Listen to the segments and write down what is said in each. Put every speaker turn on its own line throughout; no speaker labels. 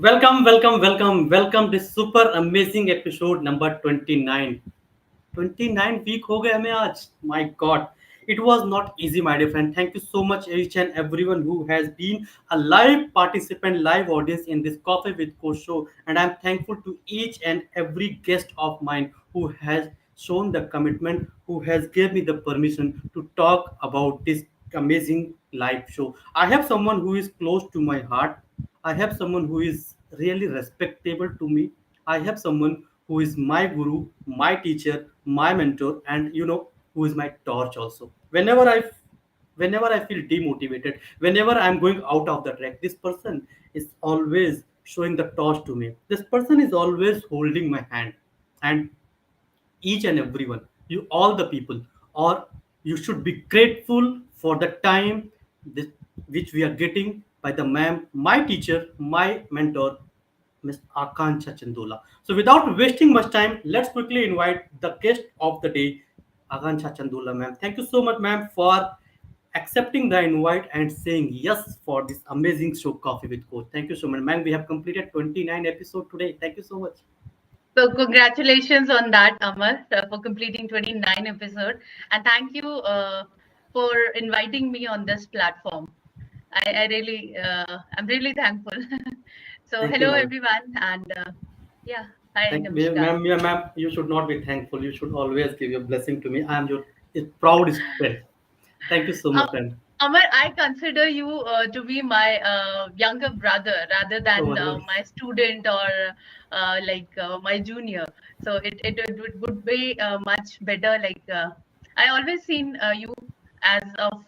welcome this super amazing episode number 29. 29 week हो गए हमें आज. My God, it was not easy, my dear friend. Thank you so much, each and everyone who has been a live participant, live audience in this Coffee with Coach show. And I'm thankful to each and every guest of mine who has shown the commitment, who has gave me the permission to talk about this amazing live show. I have someone who is close to my heart. I have someone who is really respectable to me. I have someone who is my guru, my teacher, my mentor, and who is my torch also. Whenever I feel demotivated, whenever I'm going out of the track, this person is always showing the torch to me. This person is always holding my hand, and each and everyone, you all the people, or you should be grateful for the time this, which we are getting by the ma'am, my teacher, my mentor, Miss Akanksha Chandola. So without wasting much time, let's quickly invite the guest of the day, Akanksha Chandola, ma'am. Thank you so much, ma'am, for accepting the invite and saying yes for this amazing show, Coffee with Coach. Thank you so much, ma'am. We have completed 29 episode today. Thank you so much.
So congratulations on that, Amar, for completing 29 episode, and thank you for inviting me on this platform. I'm really thankful. So
Thank you,
hello
ma'am.
everyone, and yeah, hi
Thank you,
Namaskar.
ma'am. Yeah, ma'am. You should not be thankful. You should always give your blessing to me. I am your proud student. Thank you so
Um,
much, friend.
Amar, I consider you to be my younger brother rather
Oh,
than
well,
my student or my junior. So it would be much better. I always seen you as of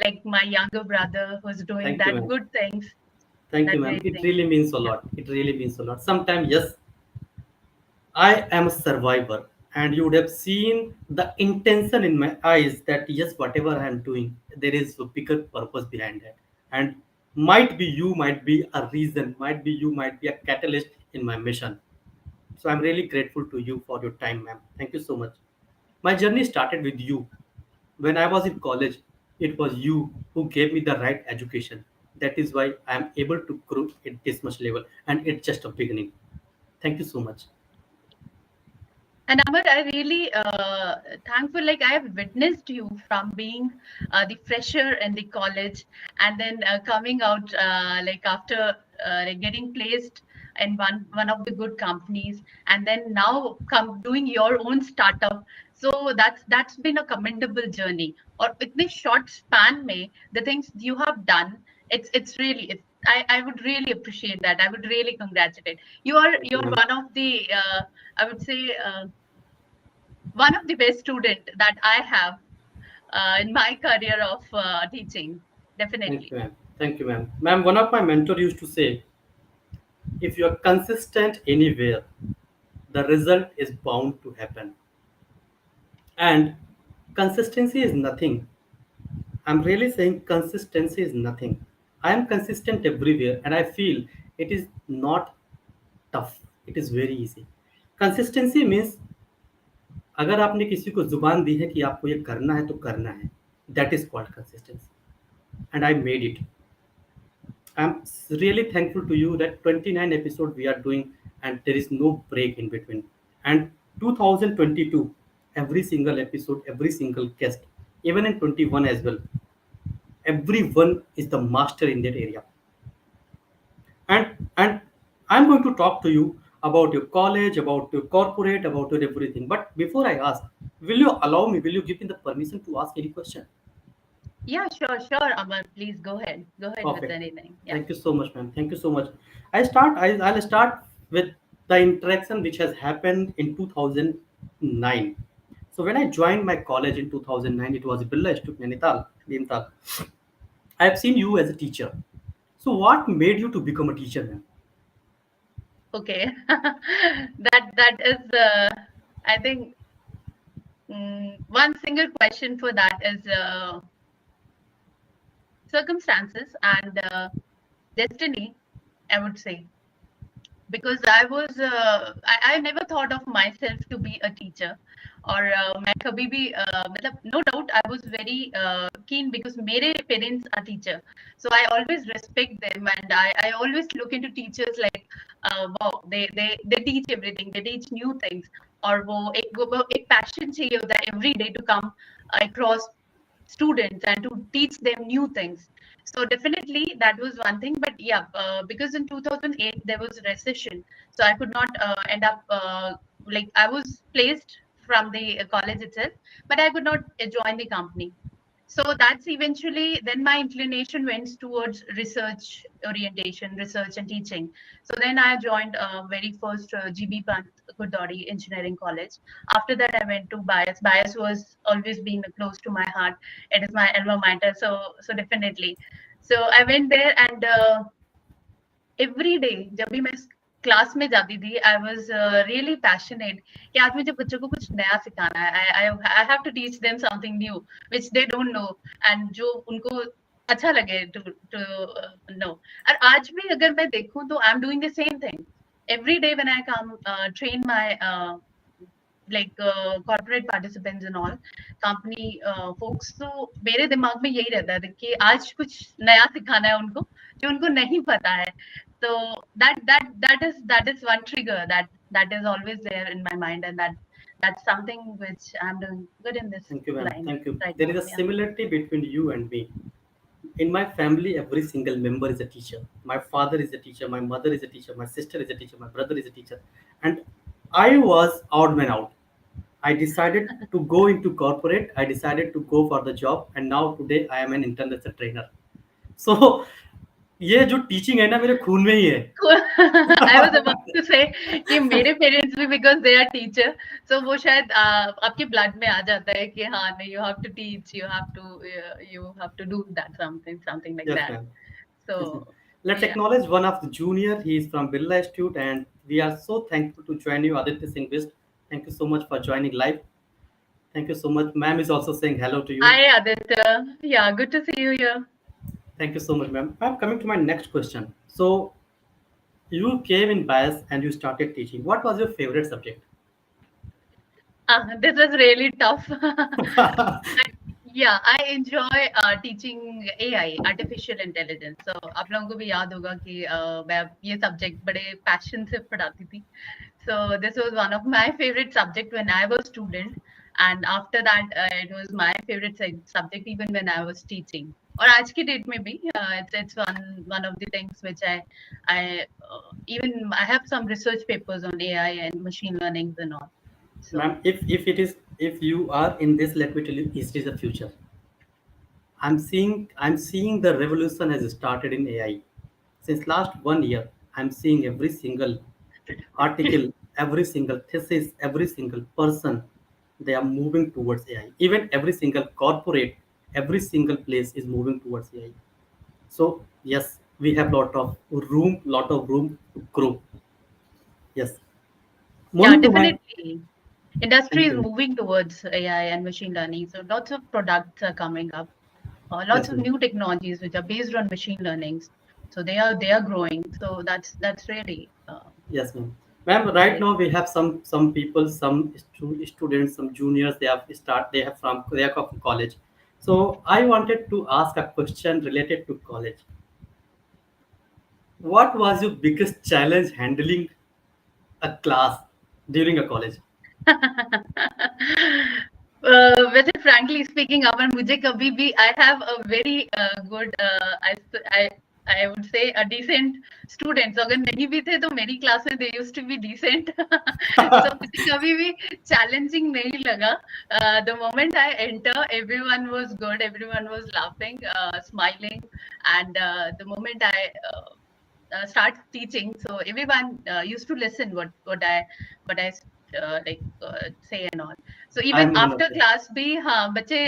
like my younger brother who's doing
thank you,
that
ma'am.
good things,
Thank you,
that
ma'am.
great
It
things.
really means a
Yeah.
lot. It really means a lot. Sometimes, yes, I am a survivor, and you would have seen the intention in my eyes that yes, whatever I am doing, there is a bigger purpose behind it, and might be a reason, might be you, might be a catalyst in my mission. So I'm really grateful to you for your time, ma'am. Thank you so much. My journey started with you. When I was in college, it was you who gave me the right education. That is why I am able to grow at this much level, and it's just a beginning. Thank you so much.
And Amar, I really thankful. Like I have witnessed you from being the fresher in the college, and then coming out like after like getting placed in one of the good companies, and then now come doing your own startup. So that's been a commendable journey. Or in this short span, may the things you have done, it's really I would really appreciate that. I would really congratulate you. Are
Thank you,
you're
ma'am.
one of the I would say. One of the best student that I have in my career of teaching.
Thank
Definitely.
you, ma'am. Thank you, ma'am. Ma'am, one of my mentor used to say, if you are consistent anywhere, the result is bound to happen. And consistency is nothing. I'm really saying consistency is nothing. I am consistent everywhere, and I feel it is not tough. It is very easy. Consistency means अगर आपने किसी को जुबान दी है कि आपको ये करना है तो करना है. That is called consistency. And I made it. I'm really thankful to you that 29 episode we are doing, and there is no break in between. And 2022, every single episode, every single guest, even in 21 as well, everyone is the master in that area. And I'm going to talk to you about your college, about your corporate, about your everything. But before I ask, will you allow me? Will you give me the permission to ask any question?
Yeah, sure, Aman. Please go ahead. Go ahead with
Perfect.
anything. Yeah.
Thank you so much, ma'am. Thank you so much. I'll start with the interaction which has happened in 2009. So when I joined my college in 2009, it was Birla Institute Nainital, Nainital. I have seen you as a teacher. So what made you to become a teacher, ma'am?
Okay. That is I think one single question for that is circumstances and destiny, I would say. because I never thought of myself to be a teacher और मैं कभी भी मतलब no doubt I was very keen because मेरे parents are teacher, so I always respect them and I always look into teachers like wow, they teach everything, they teach new things और वो एक passion चाहिए होता है every day to come across students and to teach them new things. So definitely that was one thing. But yeah, because in 2008 there was recession, so I could not end up like I was placed from the college itself, but I could not join the company. So that's eventually then my inclination went towards research orientation, research and teaching. So then I joined very first GB Pant Kudori Engineering College. After that, I went to Bias. Bias was always been close to my heart. It is my alma mater. So definitely. So I went there and every day जब भी मैं class में जाती थी I was really passionate कि आज मुझे बच्चों को कुछ नया सिखाना है I have to teach them something new which they don't know and जो उनको अच्छा लगे टू टू नो और आज भी अगर मैं देखूं तो आई am doing the same thing every day when I come train my corporate participants and all company folks, तो मेरे दिमाग में यही रहता है कि आज कुछ नया सिखाना है उनको जो उनको नहीं पता है. So that is one trigger that is always there in my mind, and that's something which I'm doing good in this
Thank you, ma'am.
line
Thank you.
right
There
now.
is a
Yeah.
similarity between you and me. In my family, every single member is a teacher. My father is a teacher. My mother is a teacher. My sister is a teacher. My brother is a teacher. And I was odd man out. I decided to go into corporate. I decided to go for the job, and now today I am an international trainer. So ये जो teaching है ना मेरे खून में ही है.
I was about to say कि मेरे पेरेंट्स भी because they are teacher, so वो शायद आपके ब्लड में आ जाता है कि हाँ नहीं, you have to teach, you have to do that something like
Yes,
that.
ma'am. Yes, ma'am.
So
Let's
yeah.
acknowledge one of the junior. He is from Birla Institute, and we are so thankful to join you, Aditya Singh Bist. Thank you so much for joining live. Thank you so much. Ma'am is also saying hello to you.
Hi Aditya. Yeah, good to see you here.
Thank you so much, ma'am. Ma'am, coming to my next question. So, you came in bias and you started teaching. What was your favorite subject?
This was really tough. Yeah, I enjoy teaching AI, artificial intelligence. So आप लोगों को भी याद होगा कि मैं ये subject बड़े passion से पढ़ाती थी. So this was one of my favorite subject when I was student, and after that it was my favorite subject even when I was teaching. और आज की date में भी it's one of the things which I even I have some research papers on AI and machine learning and all. So
Ma'am, if you are in this, let me tell you, it is the future. I'm seeing the revolution has started in AI. Since last 1 year, I'm seeing every single article, every single thesis, every single person, they are moving towards AI. Even every single corporate, every single place is moving towards AI. So yes, we have lot of room to grow. Yes.
yeah,
Moving to my
definitely. Industry
thank
is
you.
moving towards AI and machine learning. So lots of products are coming up, lots
Yes,
of
ma'am.
new technologies which are based on machine learnings. So they are growing. So that's really
Yes, ma'am. Ma'am, right
nice.
now we have some people, some students, some juniors. They have from they are from college. So I wanted to ask a question related to college. What was your biggest challenge handling a class during a college?
वैसे frankly speaking, अमन मुझे कभी भी I have a very good I I would say a decent students. अगर नहीं भी थे तो मेरी क्लास में they used to be decent. So मुझे कभी भी challenging नहीं लगा. The moment I enter, everyone was good, everyone was laughing, smiling, and the moment I start teaching, so everyone used to listen what I say and all. So
I
even
am one of
after
them.
class भी हाँ बच्चे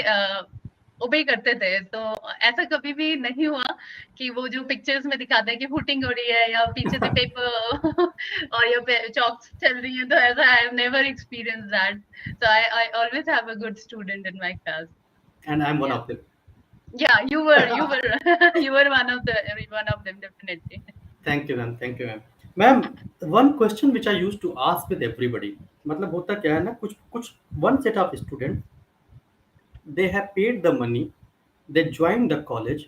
ओबे करते थे. तो ऐसा कभी भी नहीं हुआ कि वो जो पिक्चर्स में दिखाते हैं कि हुटिंग हो रही है या पीछे से पेपर और या पे चॉक्स चल रही हैं, तो ऐसा I have never experience that. So I always have a good student in my class.
And I'm one
Yeah.
of them.
Yeah, you were you were one of them definitely.
Thank you, ma'am. Thank you, ma'am. Ma'am, one question which I use to ask with everybody, मतलब होता क्या है ना, कुछ कुछ one set of student, they have paid the money, they joined the college,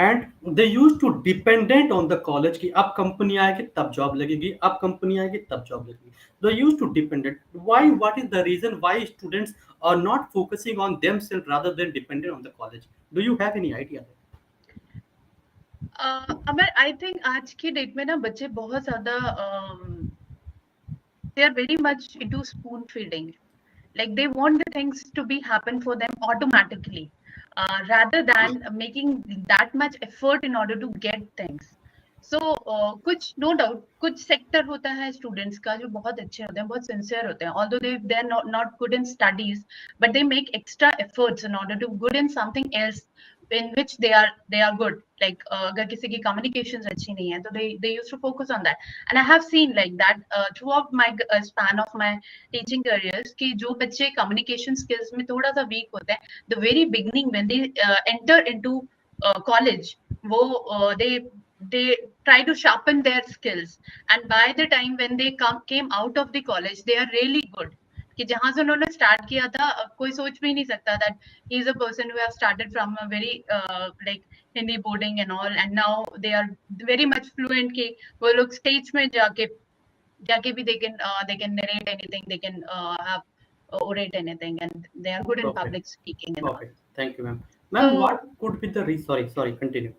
and they used to dependent on the college कि अब company आएगी तब जॉब लगेगी, अब कंपनी आएगी तब जॉब लगेगी. They used to dependent. Why? What is the reason why students are not focusing on themselves rather than dependent on the college? Do you have any idea?
Amar, I think आज की date में ना बच्चे बहुत ज्यादा they are very much into spoon feeding. Like they want the things to be happen for them automatically, rather than making that much effort in order to get things. So कुछ no doubt कुछ sector होता है students का जो बहुत अच्छे होते हैं, बहुत सिंसियर होते हैं, although they are not good in studies, but they make extra efforts in order to good in something else in which they are good. Like अगर किसी की communications अच्छी नहीं है तो they used to focus on that. And I have seen like that throughout my span of my teaching careers कि जो बच्चे communication skills में थोड़ा सा weak होते हैं, the very beginning when they enter into college, वो they try to sharpen their skills, and by the time when they came out of the college they are really good. कि जहां से उन्होंने स्टार्ट किया था कोई सोच भी नहीं सकता that he is a person who have started from a very like Hindi boarding and all, and now they are very much fluent कि वो लोग स्टेज में जाके भी they can narrate anything, they can have orate anything, and they are good in
Okay,
public speaking and all.
okay, thank you, ma'am. Ma'am,
So
what could be the sorry, continue.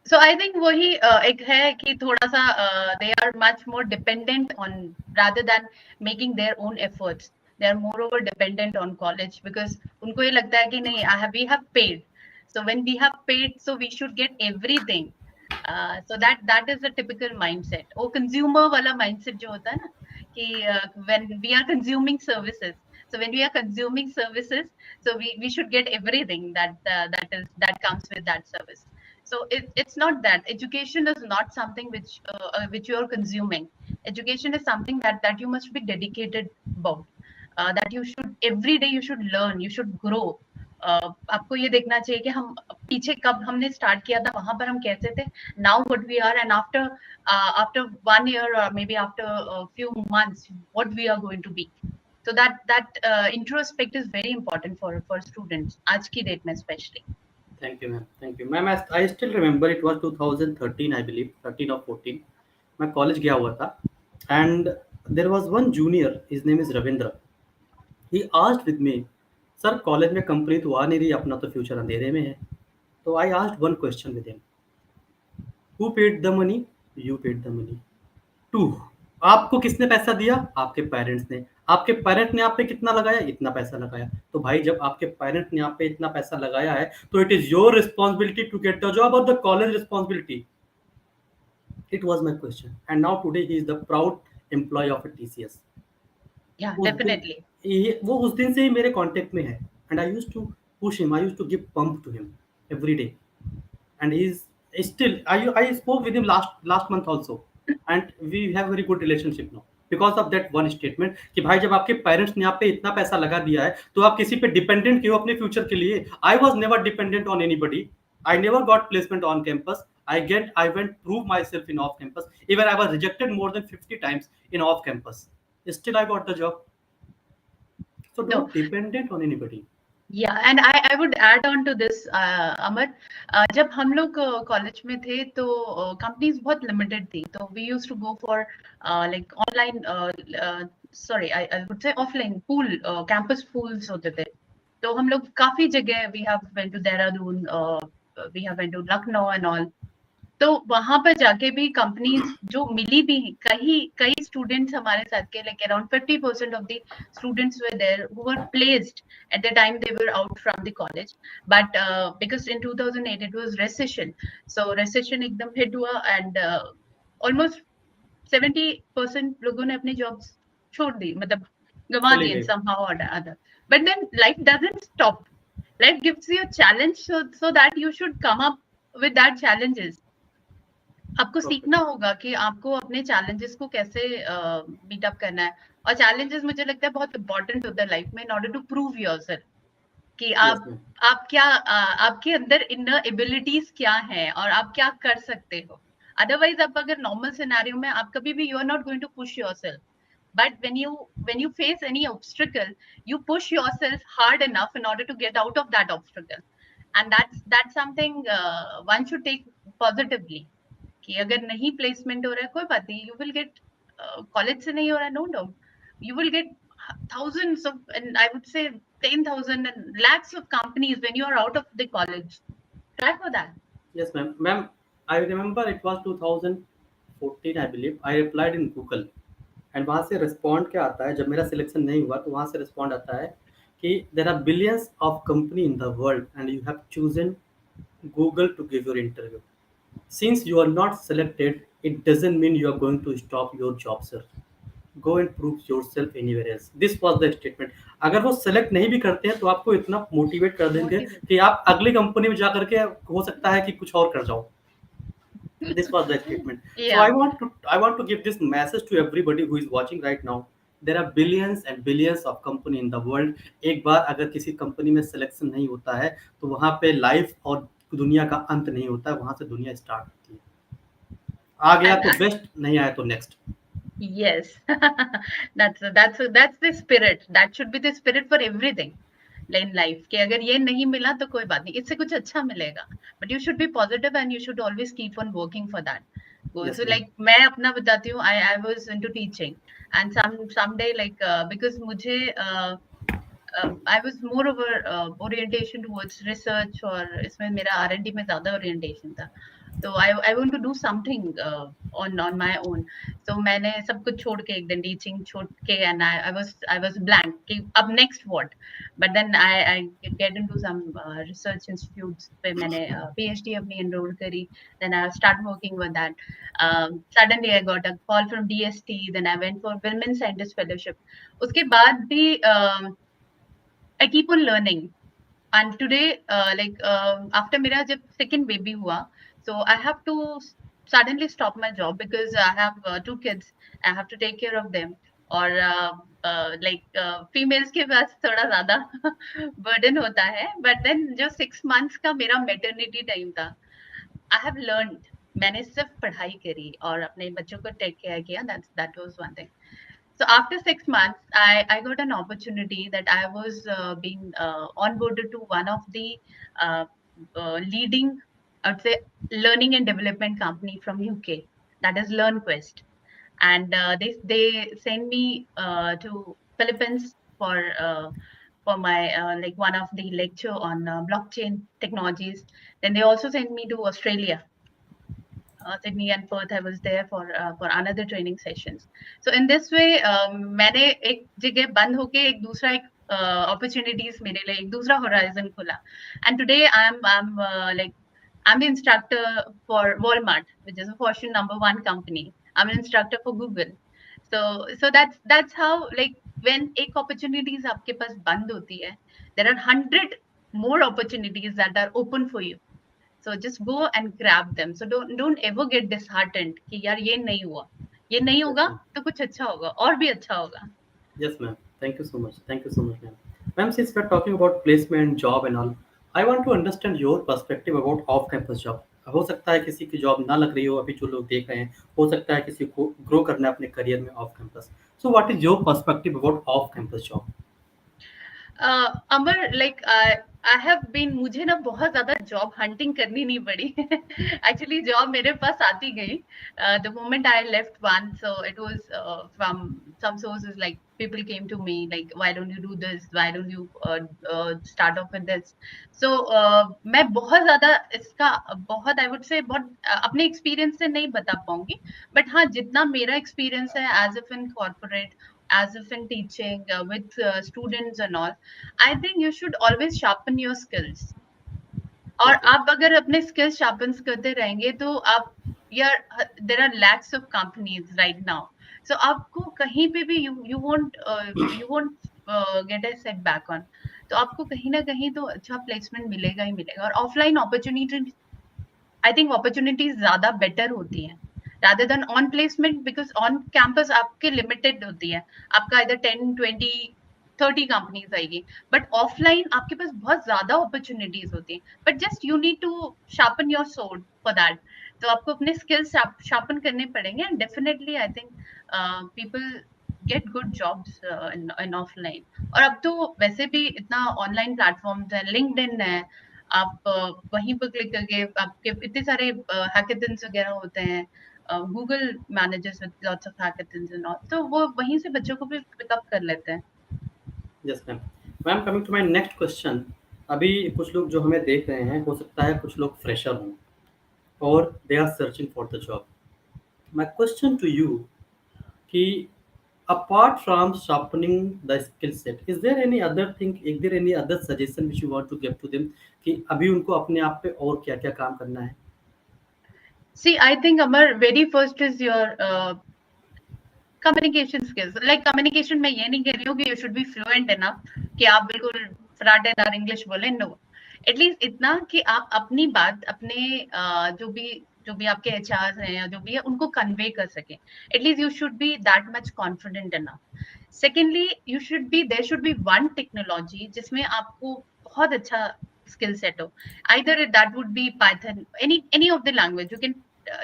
so I think वही एक है कि थोड़ा सा they are much more dependent on rather than making their own efforts. They are moreover dependent on college because उनको ये लगता है कि नहीं we have paid. So when we have paid, so we should get everything. So that is a typical mindset. वो consumer वाला mindset जो होता है ना कि when we are consuming services. So when we are consuming services, so we should get everything that comes with that service. So it's not that education is not something which you are consuming. Education is something that you must be dedicated about. That you should every day you should learn, you should grow. आपको ये देखना चाहिए कि हम पीछे कब हमने start किया था, वहां पर हम कैसे थे, now what we are, and after 1 year or maybe after a few months what we are going to be. So that introspect is very important for students आज की डेट में especially.
Thank you, ma'am. Thank you, ma'am. I still remember it was 2013, I believe, 13 or 14. मैं college गया हुआ था, and there was one junior. His name is Ravindra. He asked with me, sir college में company तो आ नहीं रही, अपना तो फ्यूचर अंधेरे में है. तो I asked one question with him. Who paid the money? You paid the money. To, आपको किसने पैसा दिया? आपके पेरेंट्स ने. आपके पेरेंट ने आप पे कितना लगाया? इतना पैसा लगाया. तो भाई जब आपके पेरेंट ने आप पे इतना पैसा लगाया है तो it is your responsibility to get the job और the college responsibility. It was my question, and now today he is the proud employ of TCS.
Yeah,
उस दिन
definitely.
वो उस दिन से ही मेरे कांटेक्ट में है, and I used to push him, I used to give pump to him every day, and he's still, I spoke with him last month also, and we have very good relationship now because of that one statement कि भाई जब आपके parents ने आप पे इतना पैसा लगा दिया है तो आप किसी पे डिपेंडेंट क्यों अपने फ्यूचर के लिए? I was never dependent on anybody. I never got placement on campus. I went prove myself in off campus. Even I was rejected more than 50 times in off campus. Still I got the job. So
No.
don't dependent on anybody.
Yeah, and I would add on to this, अमर, जब हम लोग college में थे तो companies बहुत limited थी, तो we use to go for like online, sorry I would say offline pool, campus pools होते थे. तो हम लोग काफी जगह we have went to Dehradun, we have went to Lucknow and all. तो वहां पर जाके भी कंपनीज जो मिली भी, कई कई स्टूडेंट्स हमारे साथ के, like around 50% of the students were there who were placed at the time they were out from the college. But because in 2008 it was recession, so recession एकदम hit हुआ, and almost 70% लोगों ने अपनी jobs छोड़ दी, मतलब गंवा
चले
दी
गए.
somehow or the other. But then life doesn't stop. Life gives you a challenge, so that you should come up with that challenges. आपको
Okay.
सीखना होगा कि आपको अपने चैलेंजेस को कैसे मीट अप करना है. और चैलेंजेस मुझे लगता है बहुत इंपॉर्टेंट होता है लाइफ में, in order to prove yourself कि
Yes, ma'am.
आप क्या आपके अंदर इनर एबिलिटीज क्या है और आप क्या कर सकते हो. अदरवाइज आप अगर नॉर्मल सिनेरियो में आप कभी भी you are not going to push yourself. But when you face any obstacle, you push yourself hard enough in order to get out of that obstacle. And that's something one should take positively. कि अगर नहीं placement हो रहा है कोई बात नहीं, you will gate, college से नहीं हो रहा है no doubt, you will get thousands of, and I would say 10,000 and lakhs of companies when you are out of the college. Try for that.
Yes, ma'am. Ma'am, I remember it was 2014, I believe. I applied in Google. And वहाँ से respond क्या आता है, जब मेरा selection नहीं हुआ तो वहाँ से रिस्पॉन्ड आता है कि there are billions of company in the world and you have chosen Google to give your interview. Since you are not selected, it doesn't mean you are going to stop your job sir. Go and prove yourself anywhere else. This was the statement. अगर वो select नहीं भी करते हैं तो आपको इतना motivate कर देंगे
Motivate.
कि आप अगली कंपनी में जा करके हो सकता है कि कुछ और कर जाओ. This was the statement. So
Yeah.
I want to give this message to everybody who is watching right now. There are billions and billions of company in the world. एक बार अगर किसी कंपनी में सिलेक्शन नहीं होता है तो वहाँ पे लाइफ और दुनिया का अंत नहीं होता है, वहाँ से दुनिया स्टार्ट होती है. आ गया
And
तो बेस्ट, नहीं आया तो next.
yes, that's the spirit. That should be the spirit for everything in life. कि अगर ये नहीं मिला तो कोई बात नहीं, इससे कुछ अच्छा मिलेगा. But you should be positive and you should always keep on working for that goal.
Yes,
So
ma'am.
like मैं अपना बताती हूँ, I was into teaching and someday like because मुझे I was more of a orientation towards research, और इसमें मेरा R&D में ज़्यादा orientation था. तो I want to do something on my own. So मैंने सब कुछ छोड़ के एक दिन teaching छोड़ के, and I was blank कि अब next what. But then I get into some research institutes पे मैंने PhD अपनी enroll करी. Then I start working with that. Suddenly I got a call from DST. Then I went for Women Scientist Fellowship. उसके बाद भी I keep on learning. And today after मेरा जब second baby हुआ, so I have to suddenly stop my job because I have two kids. I have to take care of them. और females के पास थोड़ा ज्यादा burden होता है. But then जो 6 months का मेरा maternity time था, I have learned. मैंने सिर्फ पढ़ाई करी और अपने बच्चों को टेक केयर किया. That was one thing. So after 6 months, I got an opportunity that I was being onboarded to one of the uh, leading, I would say, learning and development company from UK. That is LearnQuest, and they send me to Philippines for my like one of the lecture on blockchain technologies. Then they also sent me to Australia, Sydney and Perth. I was there for another training sessions. So in this way, मैंने एक जगह बंद होके एक दूसरा एक opportunities मेरे लिए एक दूसरा horizon खुला. And today I'm the instructor for Walmart, which is a Fortune #1 company. I'm an instructor for Google. So that's how, like, when एक opportunities आपके पास बंद होती है, there are 100 more opportunities that are open for you. So just go and grab them. So don't ever get disheartened कि यार ये नहीं हुआ, ये नहीं
Yes,
होगा
ma'am.
तो कुछ अच्छा होगा और भी अच्छा होगा.
Yes, ma'am. Thank you so much. Thank you so much, ma'am. Ma'am, since we're talking about placement, job and all, I want to understand your perspective about off-campus job. हो सकता है किसी की जॉब ना लग रही हो अभी जो लोग देख रहे हैं, हो सकता है किसी को ग्रो करना है अपने करियर में off campus. So what is your perspective about off campus job?
Amar, like I have been, मुझे ना बहुत ज्यादा जॉब हंटिंग करनी नहीं पड़ी. एक्चुअली जॉब मेरे पास आती गई. The moment I left one, so it was from some sources, like people came to me like, why don't you do this, why don't you start off with this. So मैं बहुत ज्यादा इसका बहुत, आई would से बहुत अपने experience से नहीं बता पाऊंगी. बट हाँ, जितना मेरा एक्सपीरियंस है as if in corporate, as if in teaching with students and all, I think you should always sharpen your skills. और
ओके.
आप अगर अपने skills sharpen करते रहेंगे तो आप, यार, there are lakhs of companies right now. So आपको कहीं पे भी you won't get a setback on. तो आपको कहीं ना कहीं तो अच्छा प्लेसमेंट मिलेगा ही मिलेगा. और offline opportunity, I think opportunities ज्यादा बेटर होती हैं rather than on placement, because on campus आपके limited होती है. आपका इधर 10, 20, 30 कंपनीज आएगी. बट ऑफलाइन आपके पास बहुत ज्यादा अपॉर्चुनिटीज होती हैं. But just you need to sharpen your sword for that. तो आपको अपने स्किल्स शार्पन करने पड़ेंगे and definitely I think people get good jobs in offline. और अब तो वैसे भी इतना ऑनलाइन प्लेटफॉर्म्स है, लिंक्डइन है, आप वहीं पर क्लिक करके आपके इतने सारे हैकेथन्स वगैरह होते हैं, Google managers with lots of hackathons and all, तो वो वहीं से बच्चों को भी पिकअप कर लेते हैं।
Yes ma'am. Ma'am coming to my next question, अभी कुछ लोग जो हमें देख रहे हैं, हो सकता है कुछ लोग फ्रेशर हों और they are searching for the job. My question to you कि apart from sharpening the skill set, is there any other thing, is there any other suggestion which you want to give to them कि अभी उनको अपने आप पे और क्या क्या काम करना है?
सी आई थिंक अमर very first is your communication skills. Like communication मैं ये नहीं कह रही हूँ कि you should be fluent enough कि आप बिल्कुल फटाफट इंग्लिश बोले, नो। एटलीस्ट इतना कि आप अपनी बात अपने जो भी आपके एचआर हैं या जो भी है उनको कन्वे कर सकें। At least you should be that much confident enough. Secondly you should be there should be one technology जिसमें आपको बहुत अच्छा स्किल सेट हो। Either that would be Python, any of the language you can,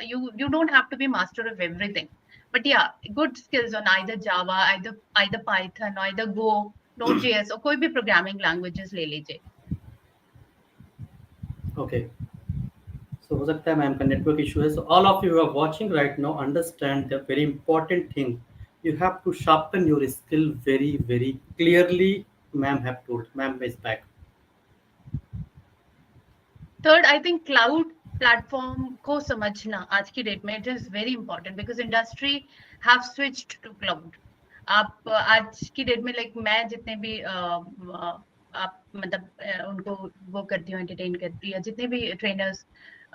you don't have to be master of everything, but yeah, good skills on either Java, either Python, or either Go, Node.js, और कोई भी programming languages ले लीजिए।
Okay, सो हो सकता है ma'am का network issue है। So all of you are watching right now understand the very important thing, you have to sharpen your skill very very clearly. Ma'am have told, ma'am is back.
Third I think cloud platform को समझना आज की date में it is very important because industry have switched to cloud. आप आज की date में like मैं जितने भी आप मतलब उनको वो करती हूँ, एंटरटेन करती है, जितने भी ट्रेनर्स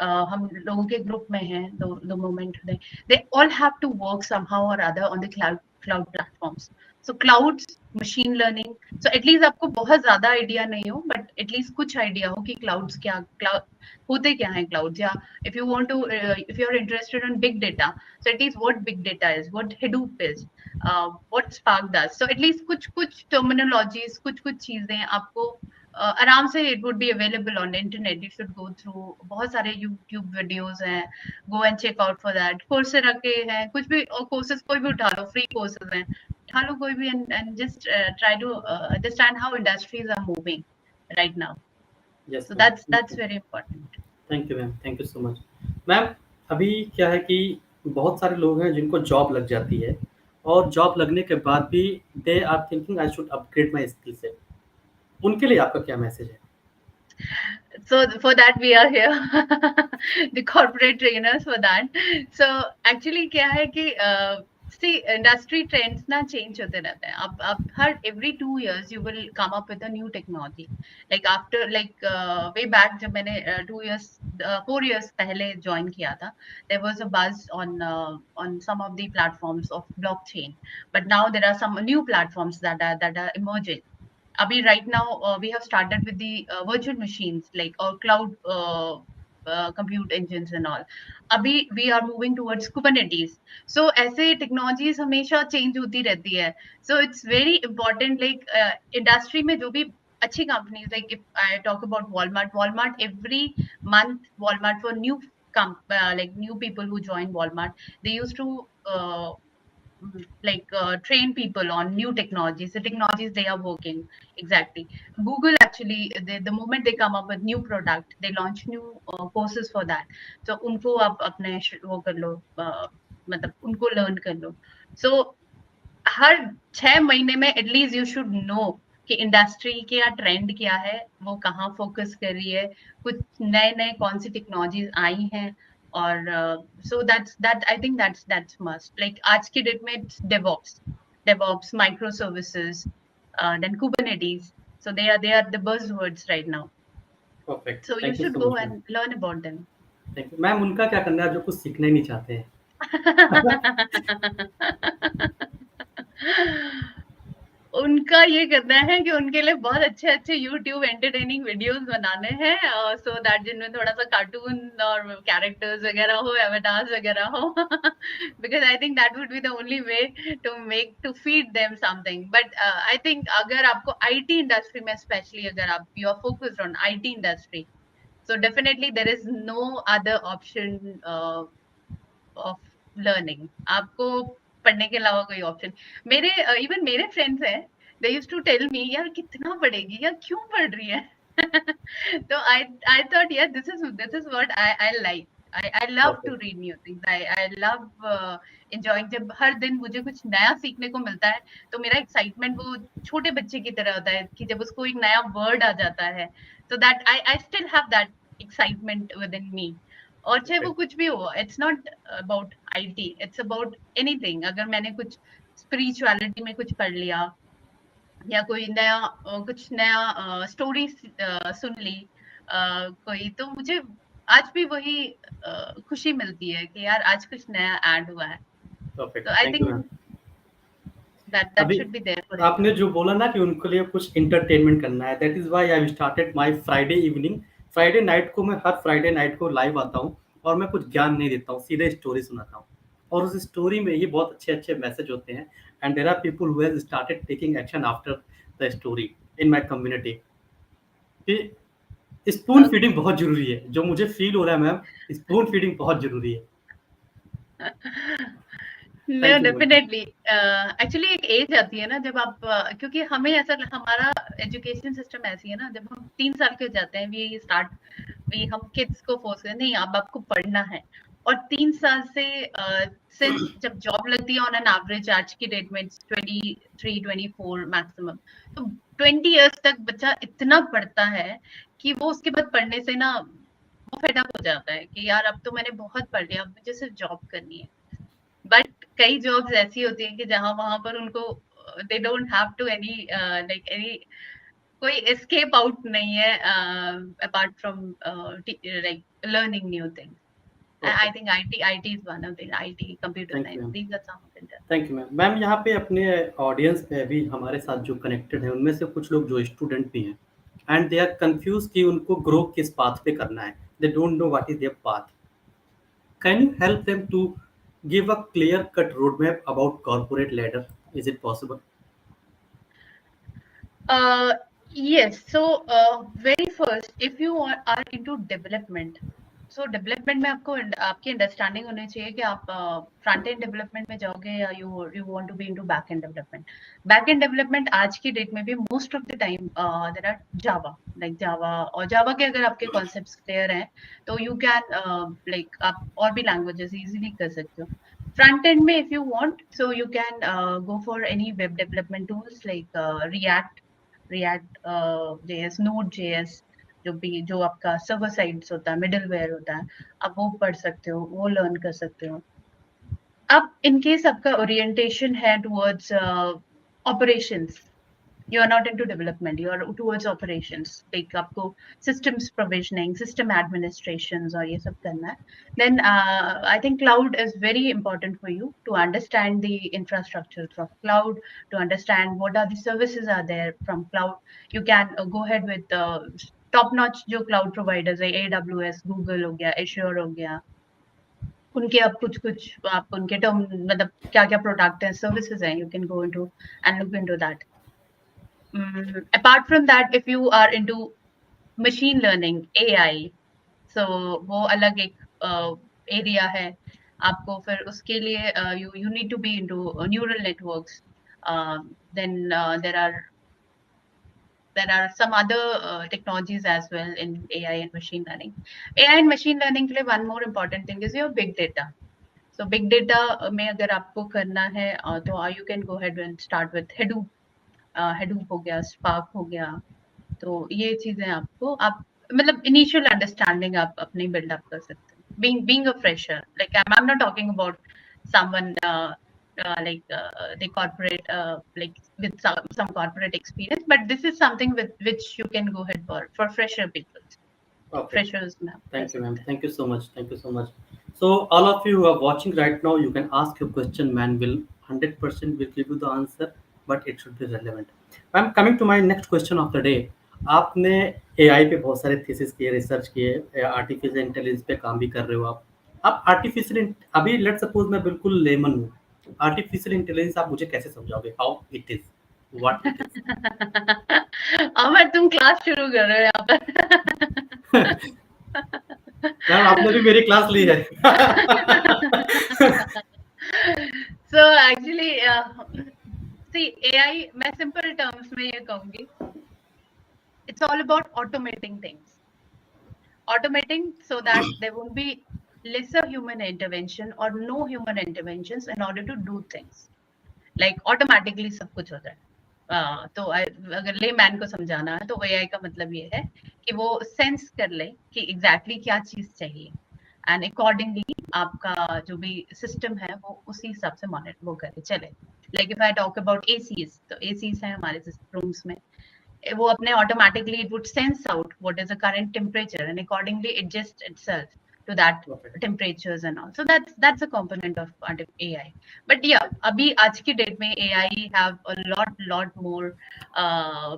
हम लोगों के ग्रुप में हैं, the moment they all have to work somehow or other on the cloud platforms. So clouds, machine learning, so at least आपको बहुत ज्यादा आइडिया नहीं हो बट एटलीस्ट कुछ आइडिया हो कि क्लाउड्स क्या, क्लाउड होते क्या हैं क्लाउड्स, या if you want to if you are interested in big data, so at least what big data is, what Hadoop is, what Spark does. So at least कुछ कुछ टर्मिनोलॉजीज, कुछ कुछ चीजें आपको आराम से it would be available on internet. You should go through, बहुत सारे यूट्यूब वीडियोस हैं, go and check out for that. Coursera के हैं, कुछ भी कोर्सेज कोई भी उठा लो, फ्री कोर्सेज हैं, उठा लो कोई भी and just try to understand how industries are moving right now.
Yes
So
ma'am,
that's very important.
Thank you ma'am, thank you so much. Ma'am अभी क्या है कि बहुत सारे लोग हैं जिनको जॉब लग जाती है और जॉब लगने के बाद भी they are thinking I should upgrade my skill set, उनके लिए आपका क्या मैसेज है?
So for that we are here, the corporate trainers for that. So actually क्या है कि see industry trends ना change होते रहते हैं। अब हर every 2 years you will come up with a new technology. Like after like way back जब मैंने 2 years 4 years पहले join किया था, there was a buzz on some of the platforms of blockchain, but now there are some new platforms that are emerging. Abhi right now we have started with the virtual machines like or cloud compute engines and all. Abhi we are moving towards Kubernetes. So ऐसे technologies हमेशा change होती रहती है। So it's very important like industry में जो भी अच्छी companies, like if I talk about Walmart every month, Walmart for new like new people who join Walmart, they used to like train people on new technologies, the technologies they are working. Exactly. Google actually, the moment they come up with new product, they launch new courses for that. So उनको आप अपने वो कर लो, मतलब उनको learn कर लो। So हर 6 महीने में एटलीस्ट यू शुड नो कि इंडस्ट्री क्या ट्रेंड क्या है, वो कहाँ फोकस कर रही है, कुछ नए नए कौन सी टेक्नोलॉजीज आई हैं। और so that I think that's must, like आज की डेट में devops micro services, then Kubernetes, so they are the buzzwords right now,
perfect,
so you
thank you
should
so
go
much ma'am.
and learn about them.
Thank you ma'am. उनका क्या करना है जो कुछ सीखना ही नहीं चाहते हैं?
उनका ये करना है कि उनके लिए बहुत अच्छे-अच्छे यूट्यूब एंटरटेनिंग वीडियोस बनाने हैं, सो दैट जिनमें थोड़ा-सा कार्टून और कैरेक्टर्स वगैरह हो, एवाटार्स वगैरह हो। Because I think that would be the only way to feed them something. But I think अगर आपको आईटी इंडस्ट्री में स्पेशली अगर आप you are focused on IT industry, So definitely there is no other option of learning, आपको पढ़ने के अलावा कोई ऑप्शन। मेरे इवन मेरे फ्रेंड्स हैं, they used to tell me यार कितना पढ़ेगी, यार क्यों पढ़ रही है? तो आई थॉट यार this is what I like. I love to
Perfect.
read new things. I love enjoying, जब हर दिन मुझे कुछ नया सीखने को मिलता है तो मेरा एक्साइटमेंट वो छोटे बच्चे की तरह होता है कि जब उसको एक नया वर्ड आ जाता है, so that I still have that excitement within me। और चाहे वो
Perfect.
कुछ भी हो, it's not about IT, it's about anything. अगर मैंने कुछ स्पिरिचुअलिटी में कुछ पढ़ लिया या कोई नया कुछ नया स्टोरी सुन ली कोई, तो मुझे आज भी वही खुशी मिलती है कि यार आज कुछ नया ऐड हुआ है।
Perfect.
तो आई
Thank you,
think
ma'am.
That
अभी
शुड बी देयर फॉर
आपने
एवरीवन।
जो बोला ना कि उनके लिए कुछ एंटरटेनमेंट करना है, that is why I started my Friday evening. Friday night को मैं हर फ्राइडे नाइट को लाइव आता हूँ और मैं कुछ ज्ञान नहीं देता हूँ, सीधे स्टोरी सुनाता हूँ। और उस स्टोरी में ही बहुत अच्छे अच्छे मैसेज होते हैं। And there are people who has started taking action after the story in my community. कि स्पून फीडिंग बहुत जरूरी है, जो मुझे फील हो रहा है मैम, स्पून फीडिंग बहुत जरूरी है।
No
thank you ma'am.
Definitely. Actually एक एज आती है ना जब आप क्योंकि हमें ऐसा, हमारा एजुकेशन सिस्टम ऐसी है ना, जब हम 3 साल के हो जाते हैं वी स्टार्ट, वी हम किड्स को फोर्स करें नहीं अब आपको पढ़ना है। और 3 साल से जब जॉब लगती है ऑन एन एवरेज आज की डेट में 23-24 मैक्सिमम, तो 20 इयर्स तक बच्चा इतना पढ़ता है कि वो उसके बाद पढ़ने से ना वो फेड अप हो जाता है कि यार अब तो मैंने बहुत पढ़ लिया, अब मुझे सिर्फ जॉब करनी है। बट कई जॉब्स ऐसी होती हैं कि जहां वहां पर उनको they don't have to any like any कोई एस्केप आउट नहीं है apart from like learning new things. I
perfect.
think IT is one of the IT, computer
thank you
science.
Ma'am.
These are some of the
thank you ma'am. Ma'am यहाँ पे अपने audience में अभी हमारे साथ जो कनेक्टेड हैं उनमें से कुछ लोग जो स्टूडेंट भी हैं एंड दे आर कंफ्यूज कि उनको ग्रो किस पाथ पे करना है, they don't know what is their path. Can you help them to give a clear cut road map about corporate ladder, is it possible?
Uh, yes. So, very first, if you are into development, so development में आपको आपकी understanding होनी चाहिए कि आप front end development में जाओगे या you want to be into back end development. Back end development आज की डेट में भी most of the time there are Java, like Java, और जावा के अगर आपके कॉन्सेप्ट्स क्लियर हैं तो यू कैन लाइक आप और भी लैंग्वेजेस इजीली कर सकते हो। फ्रंट एंड में if you want so you can go for any web development tools like react JS, node JS, जो आपका सर्वर साइड्स होता है, मिडलवेयर होता है, आप वो पढ़ सकते हो, वो लर्न कर सकते हो। अब इन केस आपका ओरिएंटेशन है towards operations, you are not into development, you are towards operations, like आपको systems provisioning, system administrations और ये सब करना है, then I think cloud is very important for you to understand the infrastructures of cloud, to understand what are the services are there from cloud. You can go ahead with top notch जो cloud providers है, AWS, Google हो गया, Azure हो गया, उनके अब कुछ कुछ आप उनके टर्म मतलब क्या क्या प्रोडक्ट है, सर्विसेज हैं, you can go into and look into that. Apart from that, if you are into machine learning, AI, so वो अलग एक एरिया है। आपको फिर उसके लिए you need to be into neural networks. Then there are some other technologies as well in AI and machine learning. AI and machine learning के लिए one more important thing is your big data. So big data में अगर आपको करना है तो you can go ahead and start with Hadoop. Hadoop हो गया, Spark हो गया, तो ये चीजें आपको आप मतलब इनिशियल अंडरस्टैंडिंग आप अपनी बिल्डअप कर सकते हैं। Being a fresher, like I'm not talking about someone like the corporate like with some corporate experience, but this is something with which you can go ahead for fresher people, like
Perfect.
freshers में आप कर
Thank you, ma'am.
सकते हैं।
Thank you so much. Thank you so much. So, all of you who are watching right now, you can ask your question. Man will 100% will give you the answer, but it should be relevant. I'm coming to my next question of the day. आपने AI पे बहुत सारे thesis किए, research किए, artificial intelligence पे काम भी कर रहे हो आप। आप आर्टिफिशियल अभी लेट सपोज मैं बिल्कुल लेमन हूँ, आर्टिफिशियल इंटेलिजेंस आप मुझे कैसे समझाओगे? How it is, what it
अमर तुम क्लास शुरू कर रहे हो यहाँ पर।
इज? मैम आपने भी मेरी क्लास ली है.
So actually, see, AI, मैं simple terms में ये कहूँगी, it's all about automating things. Automating so that there won't be lesser human intervention or no human interventions in order to do things. Like automatically सब कुछ होता है. तो अगर ले मैन को समझाना है तो एआई का मतलब ये है कि वो सेंस कर ले कि एग्जैक्टली क्या चीज चाहिए एंड अकॉर्डिंगली आपका जो भी सिस्टम है वो उसी हिसाब से मॉनिटर वो करे चले. Like if I talk about ACs, तो एसीज है हमारे रूम्स में, वो अपने automatically it would sense out what is the current temperature and accordingly adjust itself to that
Perfect.
temperatures and all. So that's a component of AI. But yeah, abhi aaj ki date mein AI have a lot more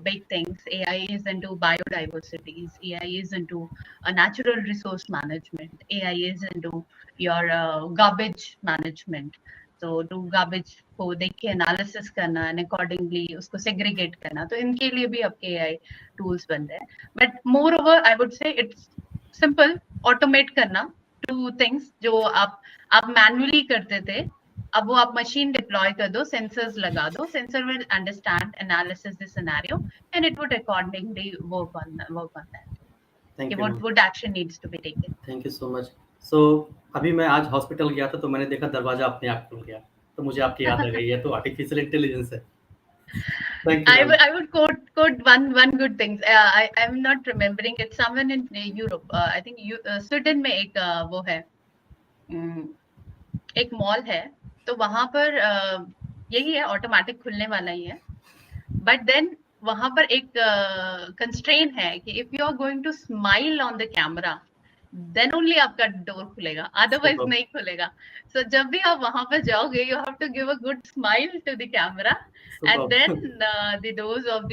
big things. AI is into biodiversities, AI is into a natural resource management, AI is into your garbage management. तो to garbage को देख के analysis करना and accordingly उसको segregate करना, तो इनके लिए भी आपके एआई टूल्स बन रहे हैं. But more over I would से इट्स सिंपल ऑटोमेट करना टू थिंग्स जो आप मैन्युअली करते थे, अब वो आप मशीन डिप्लॉय कर दो, सेंसर्स लगा दो, sensor will understand analysis the scenario and it would accordingly work on that कि
thank you ma'am.
what action needs to be taken.
Thank you so much. So अभी मैं आज हॉस्पिटल गया था तो मैंने देखा दरवाजा अपने आप खुल गया, तो मुझे आपकी याद आ गई. ये तो आर्टिफिशियल इंटेलिजेंस है. Thank you ma'am.
I would quote one good thing. I'm not remembering. It's someone in Europe. I think Sweden में एक वो है, एक मॉल है, तो वहां पर यही है, ऑटोमेटिक खुलने वाला ही है. बट देन वहां पर एक कंस्ट्रेन है कि if you are going to smile on the camera then only आपका डोर खुलेगा, अदरवाइज
Superb.
नहीं खुलेगा. सो जब भी आप वहां पर जाओगे you have to give a good smile to the camera and
Superb.
Then the doors of the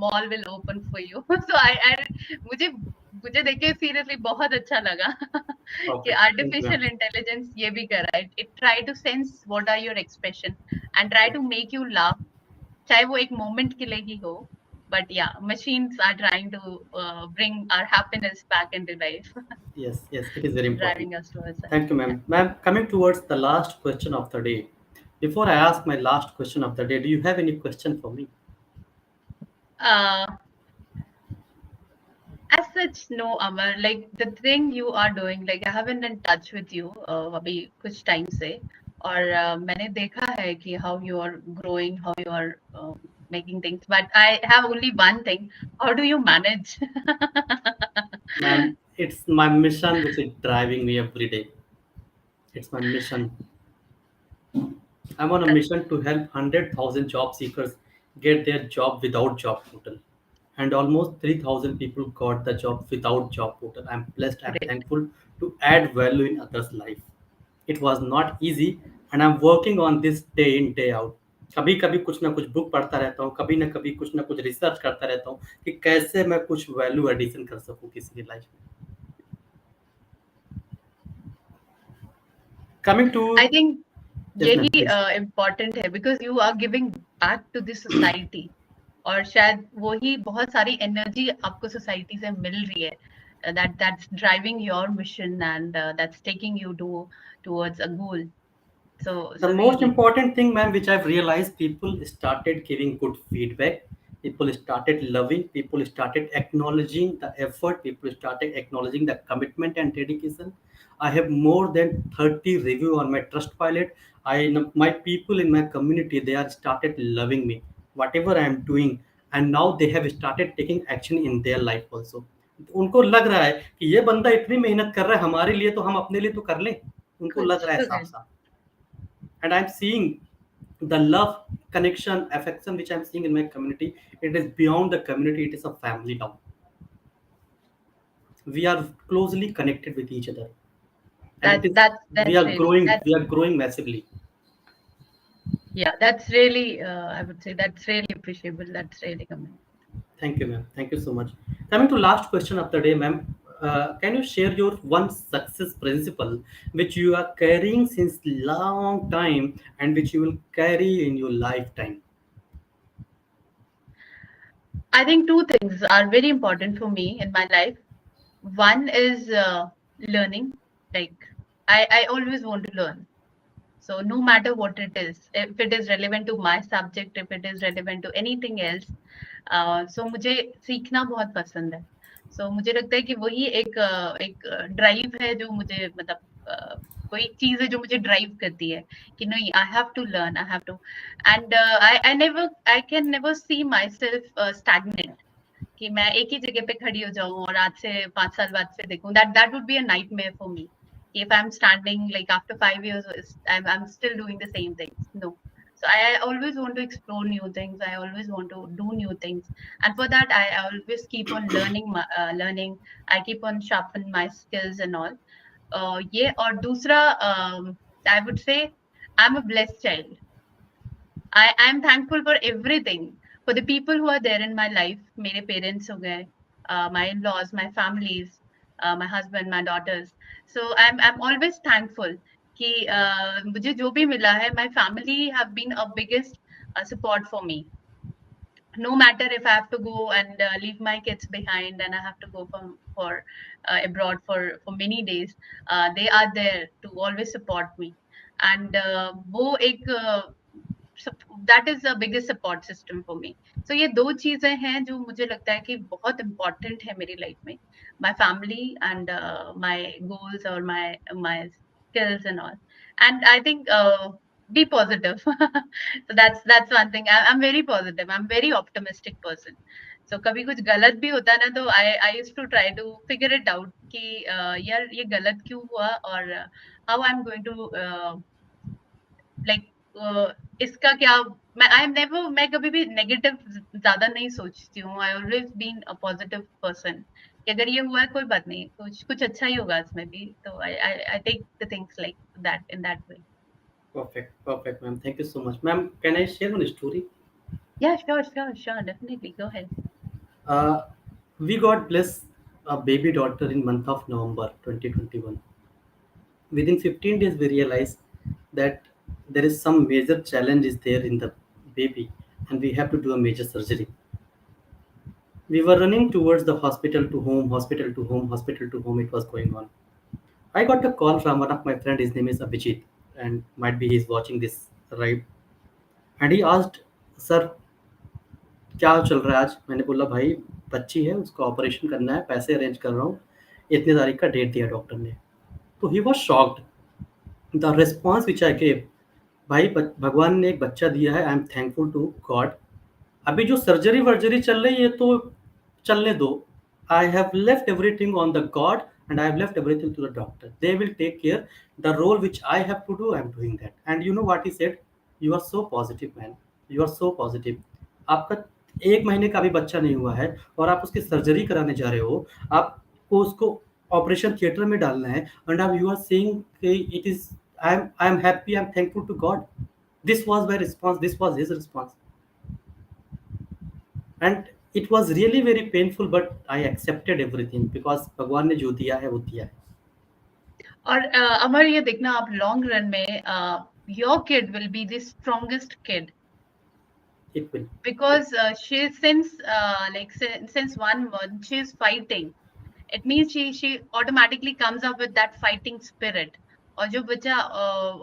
mall will open for you. So I मुझे मुझे देख के सीरियसली बहुत अच्छा लगा कि
Perfect. Thank you
artificial
ma'am.
Intelligence ये भी कर रहा है. It try to sense what are your expression and try to make you laugh, चाहे वो एक मोमेंट के लिए ही हो. But yeah, machines are trying to bring our happiness back into life.
Yes, yes, it is very important.
Driving us towards that.
Thank you
Yeah.
Ma'am. Ma'am, coming towards the last question of the day. Before I ask my last question of the day, do you have any question for me?
Uh, as such, no, Amar. Like the thing you are doing, like I haven't in touch with you अभी कुछ time से, और मैंने देखा है कि how you are growing, how you are making things. But I have only one thing: how do you manage?
Ma'am, it's my mission which is driving me every day. It's my mission. I'm on a mission to help 100,000 job seekers get their job without job portal. And almost 3,000 people got the job without job portal. I'm blessed, I'm
Great.
thankful to add value in others' life. It was not easy and I'm working on this day in, day out. कभी कभी कुछ ना कुछ book पढ़ता रहता हूँ, कभी ना कुछ रिसर्च करता रहता हूँ कि कैसे मैं कुछ वैल्यू एडिशन कर सकूँ किसी की लाइफ में. Coming to
I think
yes ma'am,
यही
please.
इम्पोर्टेंट है because you are giving back to the society, और शायद वही बहुत सारी एनर्जी आपको सोसाइटी से मिल रही है that's driving your mission and that's taking you towards a goal.
The
So
most
really
important thing, ma'am, which I've realized, people started giving good feedback. People started loving. People started acknowledging the effort. People started acknowledging the commitment and dedication. I have more than 30 review on my trust pilot. My people in my community, they are started loving me, whatever I am doing, and now they have started taking action in their life also. उनको लग रहा है कि ये बंदा इतनी मेहनत कर रहा है हमारे लिए, तो हम अपने लिए तो कर लें. उनको
good,
लग रहा है
so
साफ
good.
साफ. And I'm seeing the love, connection, affection which I'm seeing in my community. It is beyond the community, it is a family now. We are closely connected with each other, and it
that
is
that's that's really
we
that's
are growing massively.
yeah, that's really I would say that's really appreciable, that's really commendable.
Thank you, ma'am. Thank you so much. Coming to last question of the day, ma'am. Can you share your one success principle which you are carrying since long time and which you will carry in your lifetime?
I think two things are very important for me in my life. One is learning. Like I always want to learn. So no matter what it is, if it is relevant to my subject, if it is relevant to anything else, सो मुझे सीखना बहुत पसंद है. सो मुझे लगता है कि वही एक ड्राइव है जो मुझे मतलब कोई एक चीज है जो मुझे ड्राइव करती है कि नहीं, I have to learn, I have to. And I can never see myself stagnant, कि मैं एक ही जगह पे खड़ी हो जाऊं और आज से 5 साल बाद से देखूं. That would be a nightmare for me. If I'm standing like after 5 years, I'm still doing the same things. No. So I always want to explore new things. I always want to do new things, and for that, I always keep on learning. Learning. I keep on sharpen my skills and all. Yeah. और दूसरा, I would say, I'm a blessed child. I am thankful for everything, for the people who are there in my life. मेरे parents हो गए, my in-laws, my families, my husband, my daughters. So I'm always thankful कि मुझे जो भी मिला है, my family have been a biggest support for me. No matter if I have to go and leave my kids behind and I have to go for abroad for many days, they are there to always support me. And वो एक that is the biggest support system for me. So ये दो चीजें हैं जो मुझे लगता है कि बहुत इंपॉर्टेंट है मेरी लाइफ में, my family and my goals और my skills and all. And I think be positive. So that's one thing. I'm very positive, I'm very optimistic person. So कभी कुछ गलत भी होता है ना, तो I used to try to figure it out कि यार ये गलत क्यों हुआ, और how I'm going to like इसका क्या. मैं कभी भी नेगेटिव ज्यादा नहीं सोचती हूँ. I always been a positive person कि अगर ये हुआ है कोई बात नहीं, कुछ कुछ अच्छा ही होगा इसमें भी. तो I take the things like that, in that way.
Perfect, perfect, ma'am. Thank you so much, ma'am. Can I share one story?
Yeah, sure, definitely, go ahead.
Uh, we got blessed a baby daughter in month of November 2021. Within 15 days, we realized that there is some major challenge is there in the baby, and we have to do a major surgery. We were running towards the hospital to home, hospital to home, hospital to home. It was going on. I got a call from one of my friend. His name is Abhijit, and might be he's watching this right. And he asked, "Sir, क्या चल रहा है आज?" मैंने बोला, "भाई, बच्ची है, उसका ऑपरेशन करना है, पैसे अरेंज कर रहा हूँ, इतनी तारीख का डेट दिया डॉक्टर ने." तो he was shocked the response which I gave. भाई, भगवान ने एक बच्चा दिया है, I am thankful to God. अभी जो सर्जरी वर्जरी चल रही है तो चलने दो. I have left everything on the God, and I have left everything to the doctor. They will take care. The role which I have to do, I am doing that. And you know what he said, you are so positive man, you are so positive. आपका 1 महीने का भी बच्चा नहीं हुआ है और आप उसकी सर्जरी कराने जा रहे हो. आपको उसको ऑपरेशन थिएटर में डालना है, एंड आप you are saying it is, I am happy, I am thankful to God. This was my response, this was his response. And it was really very painful, but I accepted everything because भगवान ने जो दिया है वो दिया है.
और अमर, ये देखना आप लॉन्ग रन में your kid will be the strongest kid.
It will.
Because she since since 1 month she is fighting. It means she automatically comes up with that fighting spirit. और जो बच्चा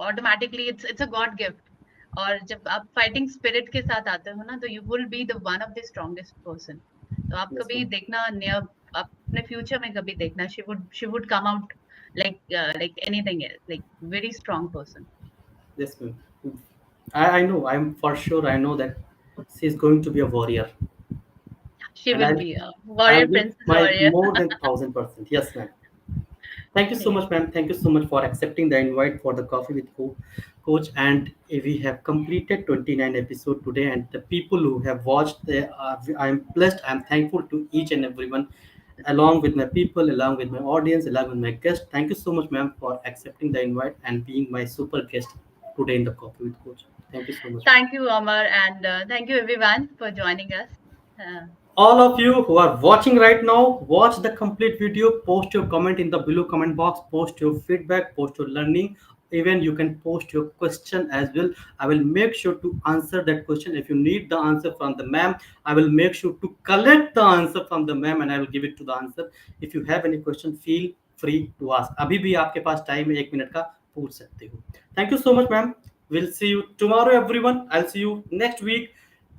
automatically it's a God gift. और जब आप fighting spirit के साथ आते हो ना, तो you will be the one of the strongest person. तो आप
Yes,
कभी
ma'am.
देखना अपने future में कभी देखना, she would come out like anything else, like very strong person.
Yes, ma'am. I know, I'm for sure, I know that she's going to be a warrior.
She
And
will
I'll
be a
I'll
warrior,
give
princess
my
warrior.
more than 1000%. Yes, ma'am. Thank you so
Yeah.
much, ma'am. Thank you so much for accepting the invite for the Coffee with Coach. And we have completed 29 episode today. And the people who have watched, I'm blessed. I'm thankful to each and everyone, along with my people, along with my audience, along with my guests. Thank you so much, ma'am, for accepting the invite and being my super guest today in the Coffee with Coach. Thank you so much, ma'am.
Thank you, Amar, and thank you everyone for joining us. Uh,
All of you who are watching right now, watch the complete video, post your comment in the below comment box, post your feedback, post your learning, Even you can post your question as well. I will make sure to answer that question. If you need the answer from the ma'am, I will make sure to collect the answer from the ma'am and I will give it to the answer. If you have any question, feel free to ask. अभी भी आपके पास time है, 1 minute का, पूछ सकते हो. Thank you so much ma'am. We'll see you tomorrow everyone. I'll see you next week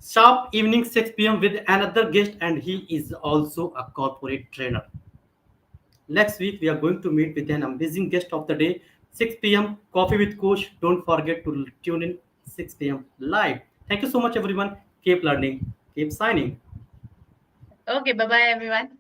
sharp evening 6 p.m. with another guest, and he is also a corporate trainer. Next week, we are going to meet with an amazing guest of the day, 6 p.m. Coffee with Coach. Don't forget to tune in 6 p.m. live. Thank you so much, everyone. Keep learning, keep signing.
Okay, bye bye, everyone.